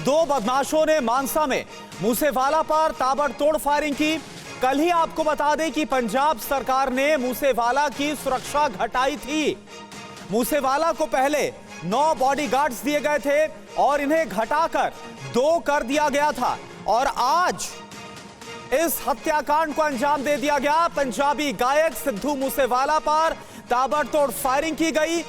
दो बदमाशों ने मानसा में मूसेवाला पर ताबड़तोड़ फायरिंग की। कल ही आपको बता दें कि पंजाब सरकार ने मूसेवाला की सुरक्षा घटाई थी। मूसेवाला को पहले 9 बॉडीगार्ड्स दिए गए थे और इन्हें घटाकर 2 कर दिया गया था और आज इस हत्याकांड को अंजाम दे दिया गया। पंजाबी गायक सिद्धू मूसेवाला पर ताबड़तोड़ फायरिंग की गई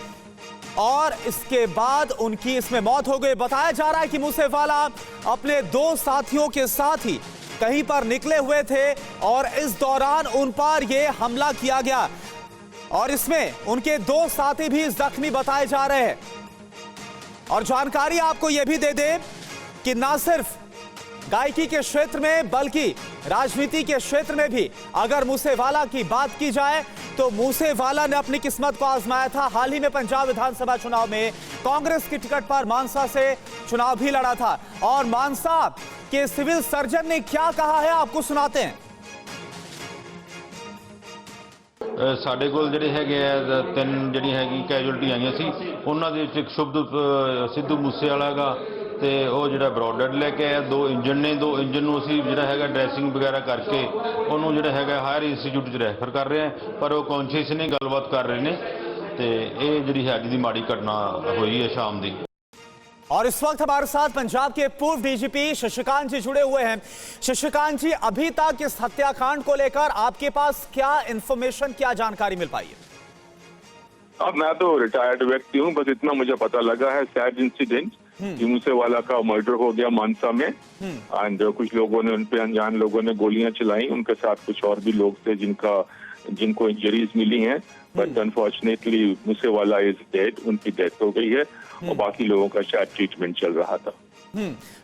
और इसके बाद उनकी इसमें मौत हो गई। बताया जा रहा है कि मूसेवाला अपने 2 साथियों के साथ ही कहीं पर निकले हुए थे और इस दौरान उन पर यह हमला किया गया और इसमें उनके 2 साथी भी जख्मी बताए जा रहे हैं। और जानकारी आपको यह भी दे दें कि ना सिर्फ गायकी के क्षेत्र में बल्कि राजनीति के क्षेत्र में भी अगर मूसेवाला की बात की जाए तो मूसेवाला ने अपनी किस्मत को आजमाया था। हाल ही में पंजाब विधानसभा चुनाव में कांग्रेस की टिकट पर मानसा से चुनाव भी लड़ा था और मानसा के सिविल सर्जन ने क्या कहा है आपको सुनाते हैं। ਸਾਡੇ ਕੋਲ ਜਿਹੜੇ ਹੈਗੇ ਆ 3 ਜਿਹੜੀ ਹੈਗੀ ਕੈਜੁਅਲਟੀ ਆਈਆਂ ਸੀ। ਉਹਨਾਂ ਦੇ ਵਿੱਚ ਇੱਕ ਸ਼ੁਭਦ ਸਿੱਧੂ ਮੂਸੇਵਾਲਾ ਹੈਗਾ ਤੇ ਉਹ ਜਿਹੜਾ ਬਰੋਡਡ ਲੈ ਕੇ ਆਇਆ। 2 ਇੰਜਨ ਨੇ, 2 ਇੰਜਨ ਨੂੰ ਅਸੀਂ ਜਿਹੜਾ ਹੈਗਾ ਡਰੈਸਿੰਗ ਵਗੈਰਾ ਕਰਕੇ ਉਹਨੂੰ ਜਿਹੜਾ ਹੈਗਾ ਹਾਇਰ ਇੰਸਟੀਚਿਊਟ 'ਚ ਰੈਫਰ ਕਰ ਰਹੇ ਹਾਂ ਪਰ ਉਹ ਕੌਨਸ਼ੀਅਸ ਨੇ, ਗੱਲਬਾਤ ਕਰ ਰਹੇ ਨੇ ਤੇ ਇਹ ਜਿਹੜੀ ਹੈ ਅੱਜ ਦੀ ਮਾੜੀ ਘਟਨਾ ਹੋਈ ਹੈ ਸ਼ਾਮ ਦੀ। और इस वक्त हमारे साथ पंजाब के पूर्व डीजीपी शशिकांत जी जुड़े हुए हैं। शशिकांत जी, अभी तक इस हत्याकांड को लेकर आपके पास क्या इंफॉर्मेशन, क्या जानकारी मिल पाई है? अब मैं तो रिटायर्ड व्यक्ति हूँ, बस इतना मुझे पता लगा है सैड इंसिडेंट कि मूसेवाला का मर्डर हो गया मानसा में एंड कुछ लोगों ने, उन पे अनजान लोगों ने गोलियां चलाई। उनके साथ कुछ और भी लोग थे जिनको इंजरीज मिली हैं but unfortunately Moosewala is dead, उनकी डेथ हो गई है और बाकी लोगों का शायद ट्रीटमेंट चल रहा था।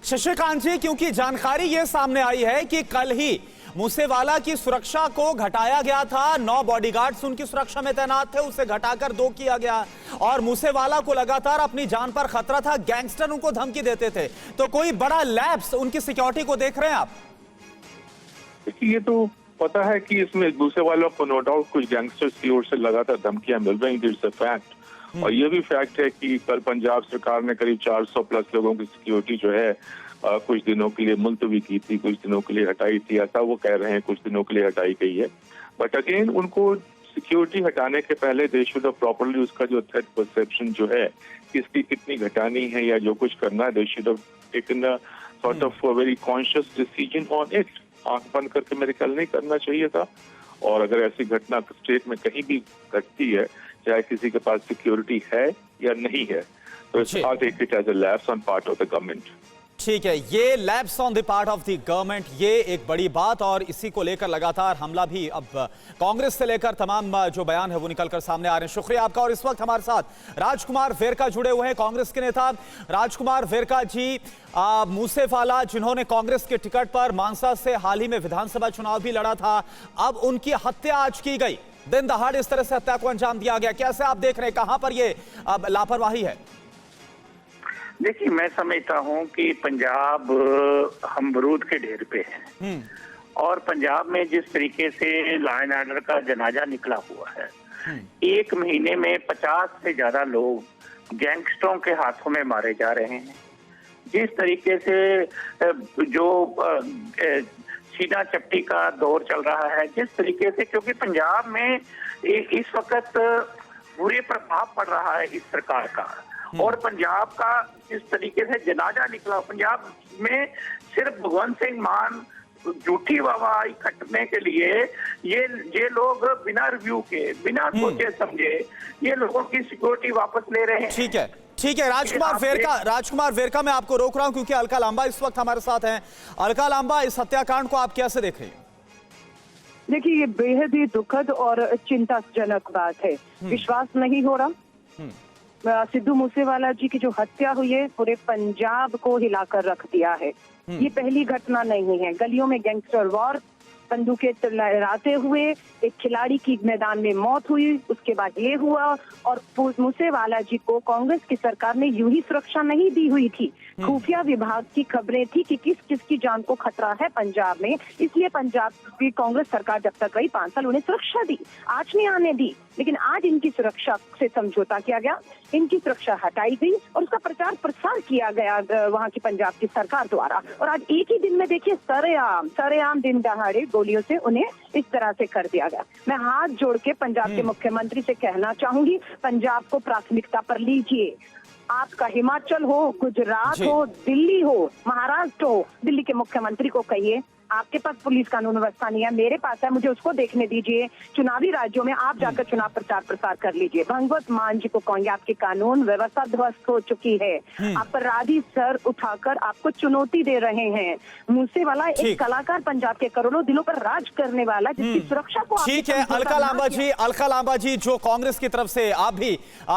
शशिकांत जी, क्योंकि जानकारी ये सामने आई है कि कल ही मूसेवाला की सुरक्षा को घटाया गया था। 9 बॉडीगार्ड्स उनकी सुरक्षा में तैनात थे, उसे घटाकर 2 किया गया और मूसेवाला को लगातार अपनी जान पर खतरा था। गैंगस्टर उनको धमकी देते थे, तो कोई बड़ा लैप्स उनकी सिक्योरिटी को देख रहे हैं आप? देखिए, ये तो पता है कि इसमें मूसेवाला को नो डाउट कुछ गैंगस्टर्स की ओर से लगातार धमकियां मिल रही, इट्स अ फैक्ट। और ये भी फैक्ट है कि कल पंजाब सरकार ने करीब 400 प्लस लोगों की सिक्योरिटी जो है कुछ दिनों के लिए मुलतवी की थी, कुछ दिनों के लिए हटाई थी, ऐसा वो कह रहे हैं, कुछ दिनों के लिए हटाई गई है। बट अगेन उनको सिक्योरिटी हटाने के पहले दे शुड हैव प्रॉपर्ली उसका जो थ्रेट परसेप्शन जो है किसकी कितनी घटानी है या जो कुछ करना है, they should have taken a sort of very conscious decision on it. आंख बंद करके मेरे ख्याल नहीं करना चाहिए था। और अगर ऐसी घटना स्टेट में कहीं भी घटती है, चाहे किसी के पास सिक्योरिटी है या नहीं है, तो I take it as a lapse on part of the government. ठीक है, ये lapse on the part of the government, ये एक बड़ी बात और इसी को लेकर लगातार हमला भी अब कांग्रेस से लेकर तमाम जो बयान है वो निकलकर सामने आ रहे हैं। शुक्रिया आपका। और इस वक्त हमारे साथ राजकुमार वेरका जुड़े हुए हैं, कांग्रेस के नेता। राजकुमार वेरका जी, मूसेवाला जिन्होंने कांग्रेस के टिकट पर मानसा से हाल ही में विधानसभा चुनाव भी लड़ा था, अब उनकी हत्या आज की गई, दिन दहाड़ इस तरह से हत्या को अंजाम दिया गया, कैसे आप देख रहे हैं, कहां पर ये अब लापरवाही है? देखिए, मैं समझता हूं कि पंजाब हम बरूद के ढेर पे है और पंजाब में जिस तरीके से लॉ एंड ऑर्डर का जनाजा निकला हुआ है, 1 महीने में 50 से ज्यादा लोग गैंगस्टरों के हाथों में मारे जा रहे हैं। जिस तरीके से जो सीना चपटी का दौर चल रहा है, जिस तरीके से, क्योंकि पंजाब में इस वक्त बुरे प्रभाव पड़ रहा है इस सरकार का और पंजाब का जिस तरीके से जनाजा निकला, पंजाब में सिर्फ भगवंत सिंह मान झूठी वाहवाही इकट्ठने के लिए ये लोग बिना रिव्यू के, बिना सोचे समझे ये लोगों की सिक्योरिटी वापस ले रहे हैं। ठीक है, ठीक है। राजकुमार वेरका, मैं आपको रोक रहा हूं क्योंकि अलका लांबा इस वक्त हमारे साथ हैं। अलका लांबा, इस हत्याकांड को आप कैसे देख रही हैं? देखिए, ये बेहद ही दुखद और चिंताजनक बात है। विश्वास नहीं हो रहा। सिद्धू मूसेवाला जी की जो हत्या हुई है पूरे पंजाब को हिलाकर रख दिया है। ये पहली घटना नहीं है। गलियों में गैंगस्टर वॉर बंदूकें लहराते हुए एक खिलाड़ी की मैदान में मौत हुई। उसके बाद ये हुआ और मूसेवाला जी को कांग्रेस की सरकार ने यूं ही सुरक्षा नहीं दी हुई थी। खुफिया विभाग की खबरें थी कि किस किस की जान को खतरा है पंजाब में, इसलिए पंजाब की कांग्रेस सरकार जब तक गई 5 साल उन्हें सुरक्षा दी, आज नहीं आने दी। लेकिन आज इनकी सुरक्षा से समझौता किया गया, इनकी सुरक्षा हटाई गई और उसका प्रचार प्रसार किया गया वहां की पंजाब की सरकार द्वारा। और आज एक ही दिन में देखिए सरेआम दिन दहाड़े गोलियों से उन्हें इस तरह से कर दिया गया। मैं हाथ जोड़ के पंजाब के मुख्यमंत्री से कहना चाहूंगी, पंजाब को प्राथमिकता पर लीजिए। आपका हिमाचल हो, गुजरात हो, दिल्ली हो, महाराष्ट्र हो, दिल्ली के मुख्यमंत्री को कहिए आपके पास पुलिस कानून व्यवस्था नहीं है, मेरे पास है, मुझे उसको देखने दीजिए। चुनावी राज्यों में आप जाकर चुनाव प्रचार प्रसार कर लीजिए। भगवंत मान जी को कहेंगे आपकी कानून व्यवस्था ध्वस्त हो चुकी है, अपराधी सर उठाकर आपको चुनौती दे रहे हैं। मूसेवाला एक कलाकार पंजाब के करोड़ों दिलों पर राज करने वाला, जिसकी सुरक्षा को ठीक है। अलका लांबा जी, जो कांग्रेस की तरफ से आप भी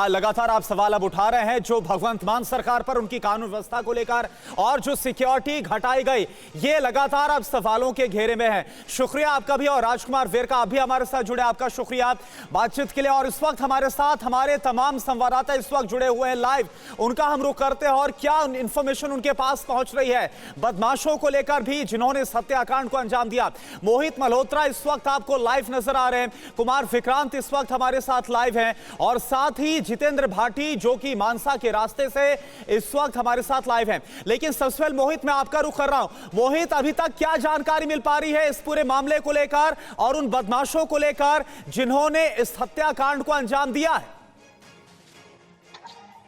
लगातार आप सवाल अब उठा रहे हैं, जो भगवंत मान सरकार पर उनकी कानून व्यवस्था को लेकर और जो सिक्योरिटी घटाई गई, ये लगातार अब सवालों के घेरे में है। शुक्रिया आपका भी, और राजकुमार वेरका आप भी हमारे साथ जुड़े, आपका शुक्रिया बातचीत के लिए। और इस वक्त हमारे साथ हमारे तमाम संवाददाता इस वक्त जुड़े हुए हैं लाइव, उनका हम रुख करते हैं और क्या इंफॉर्मेशन उनके पास पहुंच रही है बदमाशों को लेकर भी जिन्होंने इस हत्याकांड को अंजाम दिया। मोहित मल्होत्रा इस वक्त आपको लाइव नजर आ रहे हैं, कुमार विक्रांत इस वक्त हमारे साथ लाइव हैं, और साथ ही जितेंद्र भाटी जो कि मानसा के रास्ते से इस वक्त हमारे साथ लाइव हैं। लेकिन सबसे पहले मोहित, मैं आपका रुख कर रहा हूं। मोहित, अभी तक क्या जानकारी मिल पा रही है इस पूरे मामले को लेकर और उन बदमाशों को लेकर जिन्होंने इस हत्याकांड को अंजाम दिया है?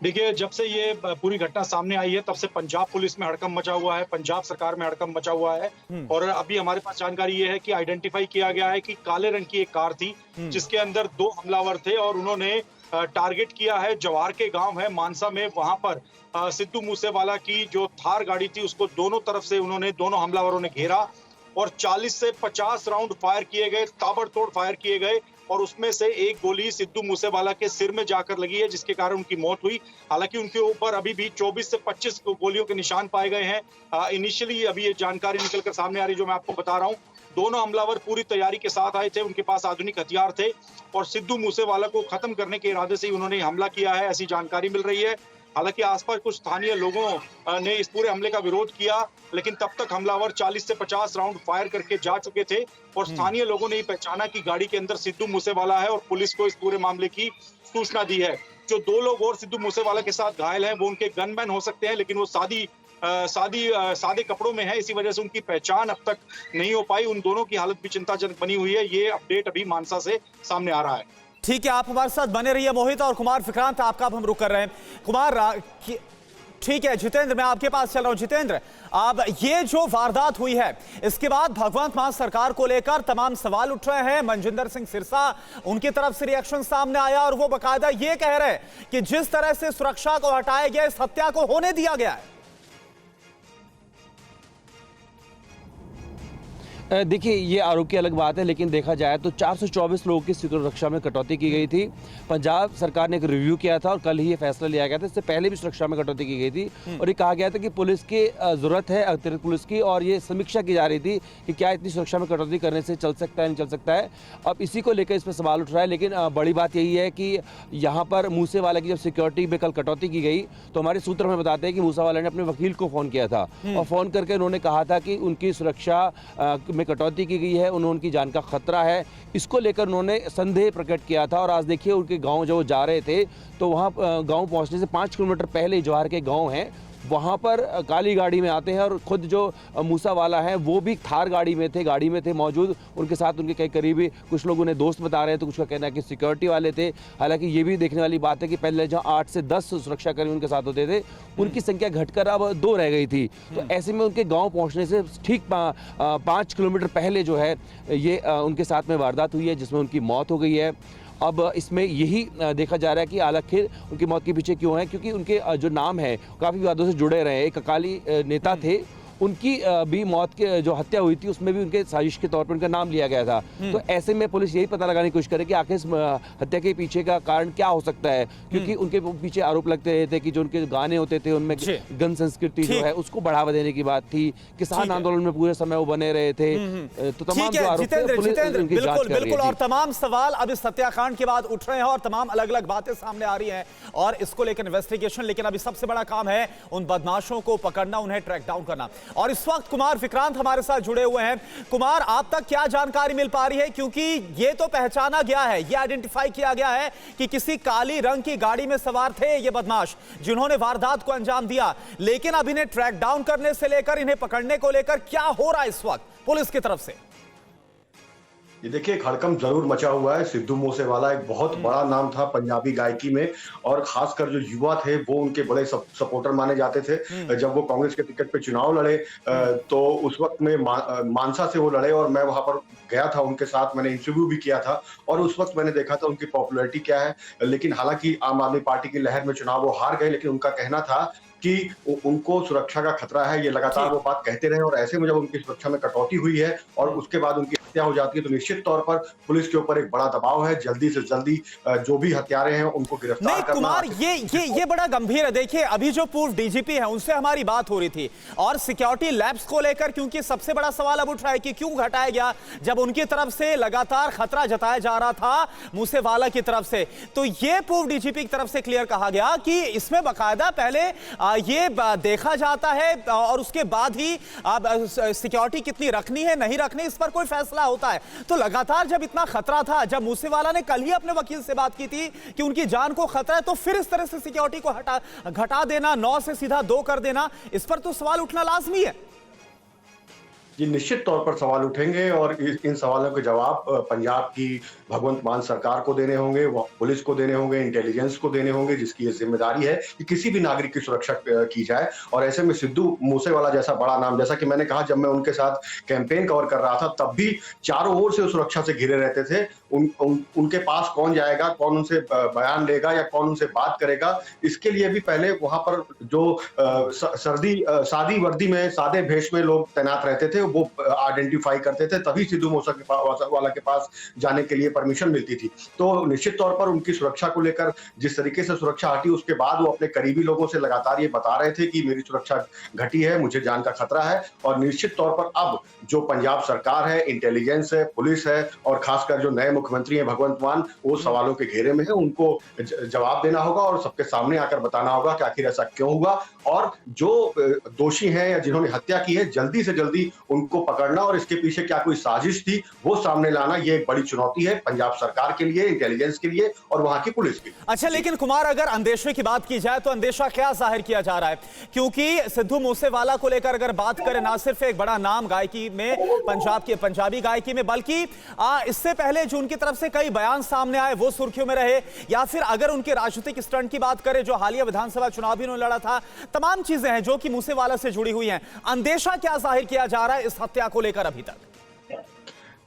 देखिए, जब से ये पूरी घटना सामने आई है तब से पंजाब पुलिस में हड़कंप मचा हुआ है, पंजाब सरकार में हड़कंप मचा हुआ है। और अभी हमारे पास जानकारी ये है कि आइडेंटिफाई किया गया है कि काले रंग की एक कार थी जिसके अंदर 2 हमलावर थे और उन्होंने टारगेट किया है जवार के गांव है मानसा में, वहां पर सिद्धू मूसेवाला की जो थार गाड़ी थी उसको दोनों तरफ से दोनों हमलावरों ने घेरा और 40 से 50 राउंड फायर किए गए, ताबड़तोड़ फायर किए गए और उसमें से एक गोली सिद्धू मूसेवाला के सिर में जाकर लगी है जिसके कारण उनकी मौत हुई। हालांकि उनके ऊपर अभी भी 24 से 25 गोलियों के निशान पाए गए हैं। इनिशियली अभी ये जानकारी निकलकर सामने आ रही जो मैं आपको बता रहा हूँ। दोनों हमलावर पूरी तैयारी के साथ आए थे, उनके पास आधुनिक हथियार थे और सिद्धू मूसेवाला को खत्म करने के इरादे से ही उन्होंने हमला किया है, ऐसी जानकारी मिल रही है। हालांकि आसपास कुछ स्थानीय लोगों ने इस पूरे हमले का विरोध किया, लेकिन तब तक हमलावर 40 से 50 राउंड फायर करके जा चुके थे और स्थानीय लोगों ने पहचाना कि गाड़ी के अंदर सिद्धू मूसेवाला है और पुलिस को इस पूरे मामले की सूचना दी है। जो 2 लोग और सिद्धू मूसेवाला के साथ घायल हैं वो उनके गनमैन हो सकते हैं, लेकिन वो सादे कपड़ों में है, इसी वजह से उनकी पहचान अब तक नहीं हो पाई। उन दोनों की हालत भी चिंताजनक बनी हुई है। ये अपडेट अभी मानसा से सामने आ रहा है। ठीक है, आप हमारे साथ बने रहिए मोहित। और कुमार विक्रांत, आपका हम रुक कर रहे हैं। कुमार, ठीक है, जितेंद्र मैं आपके पास चल रहा हूं। जितेंद्र, अब ये जो वारदात हुई है इसके बाद भगवंत मान सरकार को लेकर तमाम सवाल उठ रहे हैं। मनजिंदर सिंह सिरसा, उनकी तरफ से रिएक्शन सामने आया और वो बकायदा ये कह रहे हैं कि जिस तरह से सुरक्षा को हटाया गया, इस हत्या को होने दिया गया है। देखिए, ये आरोप की अलग बात है, लेकिन देखा जाए तो 424 लोगों की सुरक्षा में कटौती की गई थी। पंजाब सरकार ने एक रिव्यू किया था और कल ही ये फैसला लिया गया था। इससे पहले भी सुरक्षा में कटौती की गई थी और ये कहा गया था कि पुलिस की ज़रूरत है, अतिरिक्त पुलिस की, और ये समीक्षा की जा रही थी कि क्या इतनी सुरक्षा में कटौती करने से चल सकता है, नहीं चल सकता है। अब इसी को लेकर इस पर सवाल उठ रहा है। लेकिन बड़ी बात यही है कि यहाँ पर मूसेवाला की जब सिक्योरिटी में कल कटौती की गई तो हमारे सूत्र हमें बताते हैं कि मूसेवाला ने अपने वकील को फ़ोन किया था और फ़ोन करके उन्होंने कहा था कि उनकी सुरक्षा में कटौती की गई है, उनकी जान का खतरा है। इसको लेकर उन्होंने संदेह प्रकट किया था। और आज देखिए, उनके गांव जो जा रहे थे तो वहां गांव पहुंचने से 5 किलोमीटर पहले जवाहर के गांव हैं, वहाँ पर काली गाड़ी में आते हैं और खुद जो मूसेवाला है वो भी थार गाड़ी में थे मौजूद। उनके साथ उनके कई करीबी कुछ लोग उन्हें दोस्त बता रहे हैं, तो कुछ का कहना है कि सिक्योरिटी वाले थे। हालांकि ये भी देखने वाली बात है कि पहले जहाँ 8 से 10 सुरक्षाकर्मी उनके साथ होते थे, उनकी संख्या घटकर अब 2 रह गई थी। तो ऐसे में उनके गाँव पहुँचने से ठीक 5 किलोमीटर पहले जो है ये उनके साथ में वारदात हुई है जिसमें उनकी मौत हो गई है। अब इसमें यही देखा जा रहा है कि आखिर उनकी मौत के पीछे क्यों है, क्योंकि उनके जो नाम है काफ़ी विवादों से जुड़े रहे। एक अकाली नेता थे उनकी भी मौत के जो हत्या हुई थी उसमें भी उनके साजिश के तौर पर उनका नाम लिया गया था। तो ऐसे में पुलिस यही पता लगाने की कोशिश करे कि आखिर इस हत्या के पीछे का कारण क्या हो सकता है, क्योंकि उनके पीछे आरोप लगते रहे थे कि जो उनके गाने होते थे उनमें गन संस्कृति जो है उसको बढ़ावा देने की बात थी, किसान आंदोलन में पूरे समय वो बने रहे थे। तो तमाम जो आरोप थे पुलिस उनकी जांच कर रही बिल्कुल, और तमाम सवाल अब इस हत्याकांड के बाद उठ रहे हैं और तमाम अलग अलग बातें सामने आ रही हैं और इसको लेकर इन्वेस्टिगेशन। लेकिन अभी सबसे बड़ा काम है उन बदमाशों को पकड़ना, उन्हें ट्रैक डाउन करना। और इस वक्त कुमार विक्रांत हमारे साथ जुड़े हुए हैं। कुमार, आप तक क्या जानकारी मिल पा रही है, क्योंकि ये तो पहचाना गया है, ये आइडेंटिफाई किया गया है कि किसी काली रंग की गाड़ी में सवार थे ये बदमाश जिन्होंने वारदात को अंजाम दिया, लेकिन अब इन्हें ट्रैक डाउन करने से लेकर इन्हें पकड़ने को लेकर क्या हो रहा है इस वक्त पुलिस की तरफ से? ये देखिए, एक हड़कंप जरूर मचा हुआ है। सिद्धू मूसेवाला एक बहुत बड़ा नाम था पंजाबी गायकी में, और खासकर जो युवा थे वो उनके बड़े सपोर्टर माने जाते थे। जब वो कांग्रेस के टिकट पे चुनाव लड़े तो उस वक्त में मानसा से वो लड़े और मैं वहां पर गया था, उनके साथ मैंने इंटरव्यू भी किया था और उस वक्त मैंने देखा था उनकी पॉपुलैरिटी क्या है। लेकिन हालांकि आम आदमी पार्टी की लहर में चुनाव वो हार गए, लेकिन उनका कहना था कि उनको सुरक्षा का खतरा है, ये लगातार वो बात कहते रहे। और ऐसे में जब उनकी सुरक्षा में कटौती हुई है और उसके बाद उनकी हत्या हो जाती है तो निश्चित तौर पर पुलिस के ऊपर एक बड़ा दबाव है, जल्दी से जल्दी जो भी हत्यारे हैं उनको गिरफ्तार नहीं, करना। कुमार, ये बड़ा गंभीर है। देखिए, अभी जो पूर्व डीजीपी है उनसे हमारी बात हो रही थी और सिक्योरिटी लैब्स को लेकर, क्योंकि सबसे बड़ा सवाल अब उठ रहा है कि क्यों घटाया गया जब उनकी तरफ से लगातार खतरा जताया जा रहा था मूसेवाला की तरफ से। तो ये पूर्व डीजीपी की तरफ से क्लियर कहा गया कि इसमें बाकायदा पहले ये देखा जाता है और उसके बाद ही सिक्योरिटी कितनी रखनी है नहीं रखनी इस पर कोई फैसला होता है। तो लगातार जब इतना खतरा था, जब मूसेवाला ने कल ही अपने वकील से बात की थी कि उनकी जान को खतरा है, तो फिर इस तरह से सिक्योरिटी को घटा देना, 9 से सीधा 2 कर देना, इस पर तो सवाल उठना लाजमी है। जी, निश्चित तौर पर सवाल उठेंगे और इन सवालों के जवाब पंजाब की भगवंत मान सरकार को देने होंगे, पुलिस को देने होंगे, इंटेलिजेंस को देने होंगे, जिसकी ये जिम्मेदारी है कि किसी भी नागरिक की सुरक्षा की जाए। और ऐसे में सिद्धू मूसेवाला जैसा बड़ा नाम, जैसा कि मैंने कहा जब मैं उनके साथ कैंपेन कवर कर रहा था तब भी चारों ओर से सुरक्षा से घिरे रहते थे। उनके पास कौन जाएगा, कौन उनसे बयान लेगा या कौन उनसे बात करेगा, इसके लिए भी पहले वहां पर जो सादी वर्दी में, सादे भेष में लोग तैनात रहते थे वो आइडेंटिफाई करते थे, तभी सिद्धू मूसेवाला के पास जाने के लिए परमिशन मिलती थी। तो निश्चित तौर पर उनकी सुरक्षा को लेकर जिस तरीके से सुरक्षा हटी, उसके बाद वो अपने करीबी लोगों से लगातार ये बता रहे थे कि मेरी सुरक्षा घटी है, मुझे जान का खतरा है। और निश्चित तौर पर अब जो पंजाब सरकार है, इंटेलिजेंस है, पुलिस है और खासकर जो नए मुख्यमंत्री हैं भगवंत मान, वो सवालों के घेरे में है। उनको जवाब देना होगा और सबके सामने आकर बताना होगा कि आखिर ऐसा क्यों हुआ, और जो दोषी हैं या जिन्होंने हत्या की है जल्दी से जल्दी उनको पकड़ना और इसके पीछे क्या कोई साजिश थी वो सामने लाना, ये एक बड़ी चुनौती है पंजाब सरकार के लिए, इंटेलिजेंस के लिए और वहां की पुलिस के लिए। अच्छा, लेकिन कुमार, अगर अंदेशे की बात की जाए तो अंदेशा क्या जाहिर किया जा रहा है? क्योंकि सिद्धू मूसेवाला को लेकर अगर बात करें, ना सिर्फ एक बड़ा नाम गायकी में, पंजाबी गायकी में, बल्कि इससे पहले जो उनकी तरफ से कई बयान सामने आए वो सुर्खियों में रहे, या फिर अगर उनके राजनीतिक स्टंट की बात करें जो हालिया विधानसभा चुनाव भी उन्होंने लड़ा था, तमाम चीजें हैं जो कि मूसेवाला से जुड़ी हुई हैं। अंदेशा क्या जाहिर किया जा रहा है इस हत्या को लेकर अभी तक?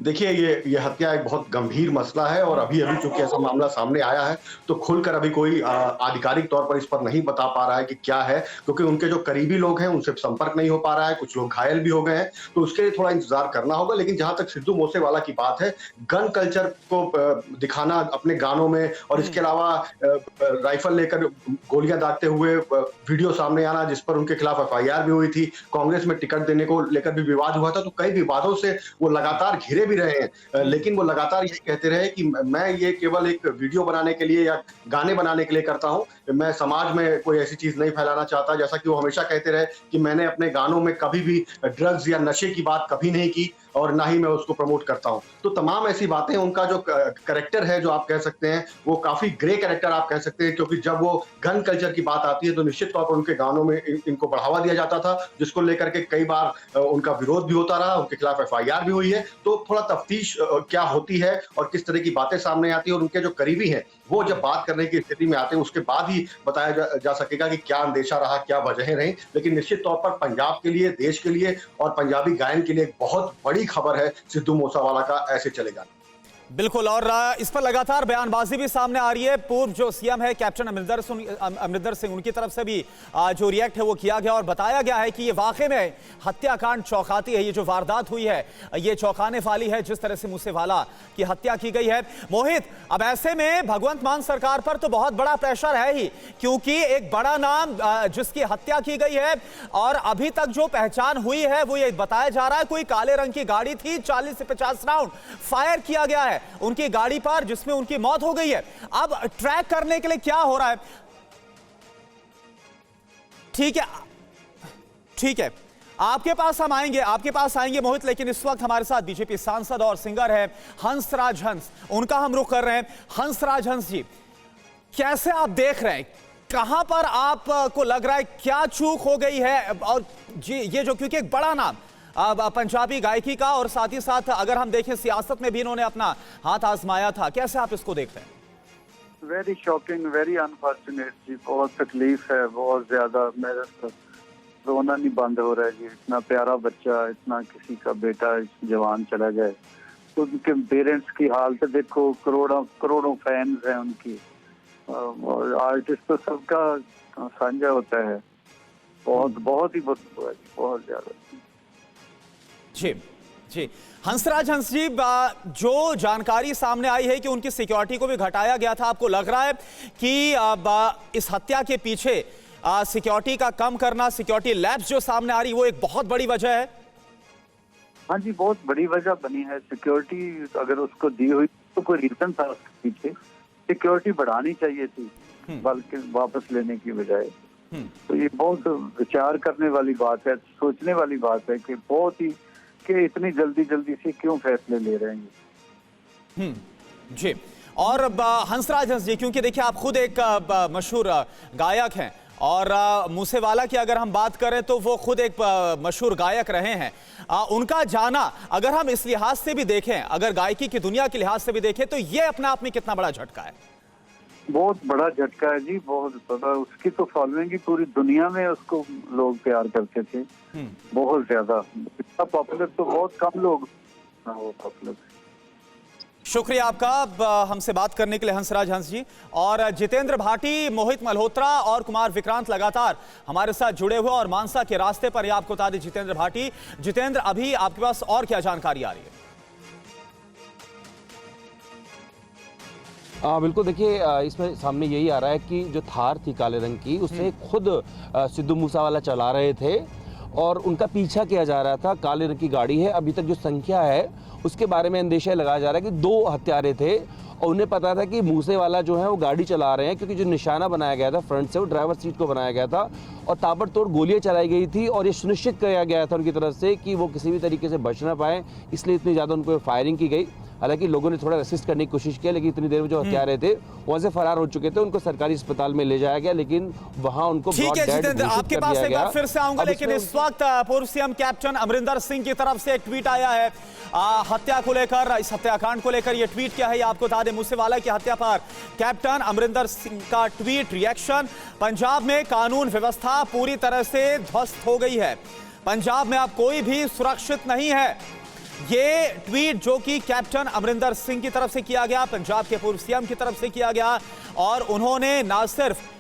देखिए, ये हत्या एक बहुत गंभीर मसला है और अभी चूंकि ऐसा मामला सामने आया है तो खुलकर अभी कोई आधिकारिक तौर पर इस पर नहीं बता पा रहा है कि क्या है, क्योंकि उनके जो करीबी लोग हैं उनसे संपर्क नहीं हो पा रहा है, कुछ लोग घायल भी हो गए हैं, तो उसके लिए थोड़ा इंतजार करना होगा। लेकिन जहां तक सिद्धू मूसेवाला की बात है, गन कल्चर को दिखाना अपने गानों में और इसके अलावा राइफल लेकर गोलियां दागते हुए वीडियो सामने आना, जिस पर उनके खिलाफ FIR भी हुई थी, कांग्रेस में टिकट देने को लेकर भी विवाद हुआ था, तो कई विवादों से वो लगातार घिरे भी रहे हैं। लेकिन वो लगातार यही कहते रहे कि मैं ये केवल एक वीडियो बनाने के लिए या गाने बनाने के लिए करता हूं, मैं समाज में कोई ऐसी चीज नहीं फैलाना चाहता। जैसा कि वो हमेशा कहते रहे कि मैंने अपने गानों में कभी भी ड्रग्स या नशे की बात कभी नहीं की और ना ही मैं उसको प्रमोट करता हूं। तो तमाम ऐसी बातें, उनका जो कैरेक्टर है जो आप कह सकते हैं वो काफी ग्रे कैरेक्टर आप कह सकते हैं, क्योंकि जब वो गन कल्चर की बात आती है तो निश्चित तौर पर उनके गानों में इनको बढ़ावा दिया जाता था, जिसको लेकर के कई बार उनका विरोध भी होता रहा, उनके खिलाफ FIR भी हुई है। तो थोड़ा तफ्तीश क्या होती है और किस तरह की बातें सामने आती है और उनके जो करीबी हैं वो जब बात करने की स्थिति में आते हैं उसके बाद ही बताया जा सकेगा कि क्या अंदेशा रहा, क्या वजहें रही। लेकिन निश्चित तौर पर पंजाब के लिए, देश के लिए और पंजाबी गायन के लिए एक बहुत बड़ी खबर है सिद्धू मूसेवाला का ऐसे चले जाना। बिल्कुल, और इस पर लगातार बयानबाजी भी सामने आ रही है। पूर्व जो सीएम है कैप्टन अमरिंदर सिंह, उनकी तरफ से भी जो रिएक्ट है वो किया गया और बताया गया है कि ये वाकई में हत्याकांड चौंकाती है। ये जो वारदात हुई है ये चौंकाने वाली है, जिस तरह से मूसेवाला की हत्या की गई है। मोहित, अब ऐसे में भगवंत मान सरकार पर तो बहुत बड़ा प्रेशर है ही, क्योंकि एक बड़ा नाम जिसकी हत्या की गई है और अभी तक जो पहचान हुई है वो ये बताया जा रहा है कोई काले रंग की गाड़ी थी, 40 से 50 राउंड फायर किया गया है उनकी गाड़ी पर, जिसमें उनकी मौत हो गई है। अब ट्रैक करने के लिए क्या हो रहा है? ठीक है, आपके पास आएंगे मोहित, लेकिन इस वक्त हमारे साथ बीजेपी सांसद और सिंगर है हंसराज हंस, उनका हम रुख कर रहे हैं। हंसराज हंस जी, कैसे आप देख रहे हैं, कहां पर आपको लग रहा है क्या चूक हो गई है? और जी ये जो, क्योंकि एक बड़ा नाम पंजाबी गायकी का, और साथ ही साथ अगर हम देखें सियासत में भी इन्होंने अपना हाथ आजमाया था, कैसे आप इसको देख रहे हैं? वेरी शॉकिंग, वेरी अनफॉर्चुनेट जी, बहुत तकलीफ है, बहुत ज्यादा। मेरा तो रोना नहीं बंद हो रहा है जी। इतना प्यारा बच्चा, इतना किसी का बेटा जवान चला गया, तो उनके पेरेंट्स की हालत देखो, करोड़ों फैंस हैं उनकी, और आर्टिस्ट तो सबका साझा होता है। बहुत ही बुरा हुआ जी, बहुत ज्यादा। जी हंसराज हंस जी, जो जानकारी सामने आई है कि उनकी सिक्योरिटी को भी घटाया गया था, आपको लग रहा है कि इस हत्या के पीछे सिक्योरिटी का कम करना, सिक्योरिटी लैब्स जो सामने आ रही वो एक बहुत बड़ी वजह है? हाँ जी, बहुत बड़ी वजह बनी है। सिक्योरिटी अगर उसको दी हुई तो कोई रीजन था उसके पीछे, सिक्योरिटी बढ़ानी चाहिए थी बल्कि वापस लेने की बजाय। तो ये बहुत विचार करने वाली बात है, सोचने वाली बात है कि बहुत ही कि इतनी जल्दी से क्यों फैसले ले रहे हैं। जी, और हंसराज हंस जी, क्योंकि देखिए आप खुद एक मशहूर गायक हैं और मूसेवाला की अगर हम बात करें तो वो खुद एक मशहूर गायक रहे हैं। उनका जाना अगर हम इस लिहाज से भी देखें, अगर गायकी की दुनिया के लिहाज से भी देखें, तो ये अपने आप में कितना बड़ा झटका है? बहुत बड़ा झटका है जी, बहुत बड़ा। उसकी तो फॉलोइंग ही पूरी दुनिया में उसको लोग प्यार करते थे, बहुत ज्यादा। इतना पॉपुलर तो बहुत कम लोग वो पॉपुलर। शुक्रिया आपका हमसे बात करने के लिए हंसराज हंस जी। और जितेंद्र भाटी, मोहित मल्होत्रा और कुमार विक्रांत लगातार हमारे साथ जुड़े हुए और मानसा के रास्ते पर, आपको बता दें जितेंद्र भाटी। जितेंद्र, अभी आपके पास और क्या जानकारी आ रही है? बिल्कुल, देखिए इसमें सामने यही आ रहा है कि जो थार थी काले रंग की, उसे खुद सिद्धू मूसेवाला चला रहे थे और उनका पीछा किया जा रहा था। काले रंग की गाड़ी है, अभी तक जो संख्या है उसके बारे में अंदेशा लगाया जा रहा है कि 2 हत्यारे थे और उन्हें पता था कि मूसेवाला जो है वो गाड़ी चला रहे हैं, क्योंकि जो निशाना बनाया गया था फ्रंट से वो ड्राइवर सीट को बनाया गया था और ताबड़तोड़ गोलियां चलाई गई थी और ये सुनिश्चित किया गया था उनकी तरफ से कि वो किसी भी तरीके से बच ना पाए, इसलिए इतनी ज़्यादा उन पर फायरिंग की गई। हालांकि लोगों ने थोड़ा रेसिस्ट करने की कोशिश की, लेकिन इतनी देर में जो हत्यारे थे वहां से फरार हो चुके थे। उनको सरकारी अस्पताल में ले जाया गया, लेकिन वहां उनको ठीक है जितेंद्र, आपके पास एक बार फिर से आऊंगा, लेकिन इस वक्त पूर्व सीएम कैप्टन अमरिंदर सिंह की तरफ से एक ट्वीट आया है हत्या को लेकर, इस हत्याकांड को लेकर। ये ट्वीट क्या है, आपको बता दें। मूसेवाला की हत्या पर कैप्टन अमरिंदर सिंह का ट्वीट रिएक्शन। पंजाब में कानून व्यवस्था पूरी तरह से ध्वस्त हो गई है, पंजाब में अब कोई भी सुरक्षित नहीं है। ये ट्वीट जो कि कैप्टन अमरिंदर सिंह की तरफ से किया गया, पंजाब के पूर्व सीएम की तरफ से किया गया, और उन्होंने ना सिर्फ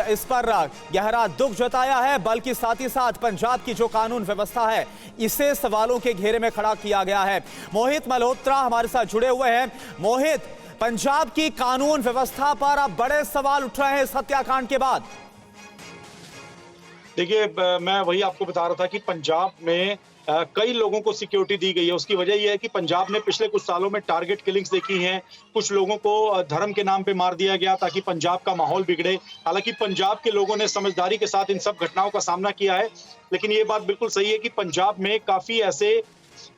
इस पर गहरा दुख जताया है, बल्कि साथ ही साथ पंजाब की जो कानून व्यवस्था है इसे सवालों के घेरे में खड़ा किया गया है। मोहित मल्होत्रा हमारे साथ जुड़े हुए हैं। मोहित, पंजाब की कानून व्यवस्था पर अब बड़े सवाल उठ रहे हैं इस हत्याकांड के बाद। देखिए, मैं वही आपको बता रहा था कि पंजाब में कई लोगों को सिक्योरिटी दी गई है। उसकी वजह यह है कि पंजाब ने पिछले कुछ सालों में टारगेट किलिंग्स देखी हैं, कुछ लोगों को धर्म के नाम पे मार दिया गया ताकि पंजाब का माहौल बिगड़े। हालांकि पंजाब के लोगों ने समझदारी के साथ इन सब घटनाओं का सामना किया है, लेकिन ये बात बिल्कुल सही है कि पंजाब में काफी ऐसे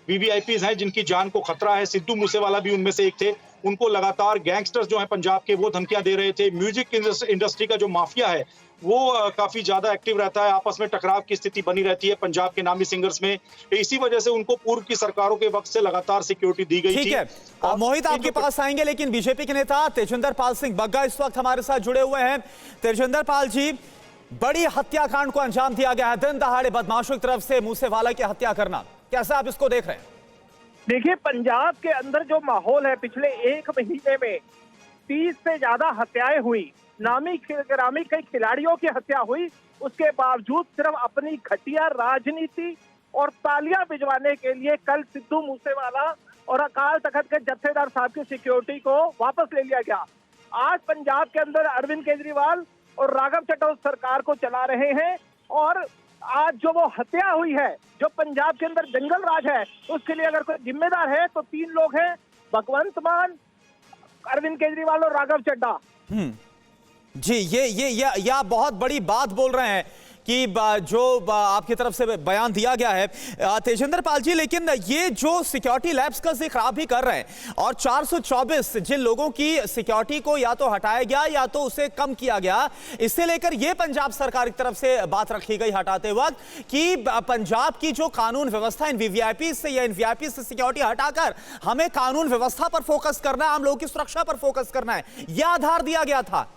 वीवीआईपीज हैं जिनकी जान को खतरा है। सिद्धू मूसेवाला भी उनमें से एक थे। उनको लगातार गैंगस्टर्स जो हैं पंजाब के, वो धमकियां दे रहे थे। म्यूजिक इंडस्ट्री का जो माफिया है वो काफी ज्यादा एक्टिव रहता है, आपस में टकराव की स्थिति बनी रहती है पंजाब के नामी सिंगर्स में। इसी वजह से उनको पूर्व की सरकारों के वक्त से लगातार सिक्योरिटी दी गई थी। ठीक है, मोहित आपके पास आएंगे, लेकिन बीजेपी के नेता तेजिंदर पाल सिंह बग्गा इस वक्त हमारे साथ जुड़े हुए हैं। तेजिंदर पाल जी, बड़ी हत्याकांड को अंजाम दिया गया है, दिन दहाड़े बदमाशों की तरफ से मूसेवाला की हत्या करना, कैसे आप इसको देख रहे हैं? देखिए, पंजाब के अंदर जो माहौल है, पिछले एक महीने में 30 से ज्यादा हत्याएं हुई, नामी ग्रामी कई खिलाड़ियों की हत्या हुई, उसके बावजूद सिर्फ अपनी घटिया राजनीति और तालियां भिजवाने के लिए कल सिद्धू मूसेवाला और अकाल तख्त के जत्थेदार साहब की सिक्योरिटी को वापस ले लिया गया। आज पंजाब के अंदर अरविंद केजरीवाल और राघव चड्ढा उस सरकार को चला रहे हैं, और आज जो वो हत्या हुई है, जो पंजाब के अंदर जंगल राज है, उसके लिए अगर कोई जिम्मेदार है तो 3 लोग हैं, भगवंत मान, अरविंद केजरीवाल और राघव चड्ढा। जी, ये आप बहुत बड़ी बात बोल रहे हैं कि जो आपकी तरफ से बयान दिया गया है तेजेंद्र पाल जी, लेकिन ये जो सिक्योरिटी लैब्स का जिक्र आप भी कर रहे हैं और 424 जिन लोगों की सिक्योरिटी को या तो हटाया गया या तो उसे कम किया गया, इससे लेकर ये पंजाब सरकार की तरफ से बात रखी गई हटाते वक्त कि पंजाब की जो कानून व्यवस्था इन वीवीआईपी से या इन वीआईपी से सिक्योरिटी हटाकर हमें कानून व्यवस्था पर फोकस करना है, आम लोगों की सुरक्षा पर फोकस करना है, यह आधार दिया गया था।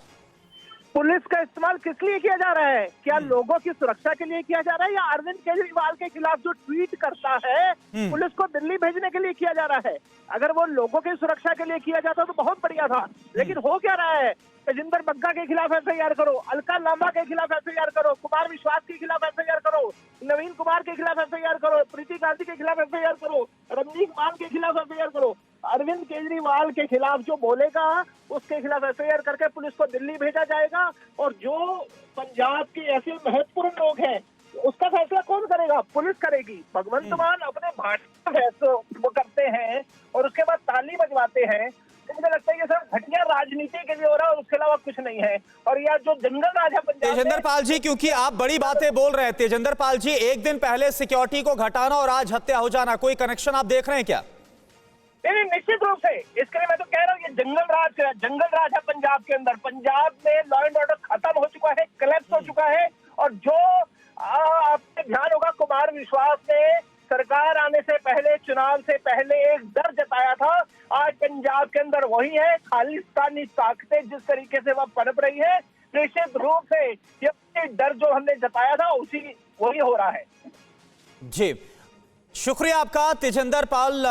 पुलिस का इस्तेमाल किस लिए किया जा रहा है? क्या लोगों की सुरक्षा के लिए किया जा रहा है, या अरविंद केजरीवाल के खिलाफ जो ट्वीट करता है पुलिस को दिल्ली भेजने के लिए किया जा रहा है? अगर वो लोगों की सुरक्षा के लिए किया जाता तो बहुत बढ़िया था, लेकिन हो क्या रहा है? तेजिंदर बग्गा के खिलाफ एफआईआर करो, अलका लांबा के खिलाफ एफआईआर करो, कुमार विश्वास के खिलाफ एफआईआर करो, नवीन कुमार के खिलाफ एफआईआर करो, प्रीति गांधी के खिलाफ एफआईआर करो, रमनीक मान के खिलाफ एफआईआर करो। अरविंद केजरीवाल के खिलाफ जो बोलेगा उसके खिलाफ एफआईआर करके पुलिस को दिल्ली भेजा जाएगा, और जो पंजाब के ऐसे महत्वपूर्ण लोग हैं उसका फैसला कौन करेगा? पुलिस करेगी। भगवंत मान अपने भाषण वो करते हैं और उसके बाद ताली बजवाते हैं, तो मुझे लगता है ये सब घटिया राजनीति के लिए हो रहा है, और उसके अलावा कुछ नहीं है। और यह जो जंगल राज है पंजाब, तेजेंद्र पाल जी, क्योंकि आप बड़ी बातें बोल रहे हैं, तेजेंद्र पाल जी, एक दिन पहले सिक्योरिटी को घटाना और आज हत्या हो जाना, कोई कनेक्शन आप देख रहे हैं क्या? नहीं, निश्चित रूप से। इसके लिए मैं तो कह रहा हूँ ये जंगल राज है पंजाब के अंदर। पंजाब में लॉ एंड ऑर्डर खत्म हो चुका है, कोलैप्स हो चुका है, और जो आपने ध्यान होगा, कुमार विश्वास ने सरकार आने से पहले, चुनाव से पहले एक डर जताया था, आज पंजाब के अंदर वही है। खालिस्तानी ताकतें जिस तरीके से वह पनप रही है, निश्चित रूप से ये डर जो हमने जताया था वही हो रहा है। जी, शुक्रिया आपका। तेजेंद्र पाल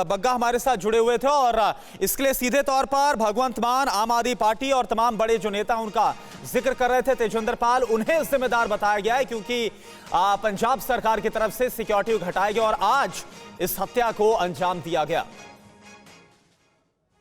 बग्गा हमारे साथ जुड़े हुए थे, और इसके लिए सीधे तौर पर भगवंत मान, आम आदमी पार्टी और तमाम बड़े जो नेता उनका जिक्र कर रहे थे तेजेंद्र पाल, उन्हें जिम्मेदार बताया गया है, क्योंकि पंजाब सरकार की तरफ से सिक्योरिटी घटाया गया और आज इस हत्या को अंजाम दिया गया।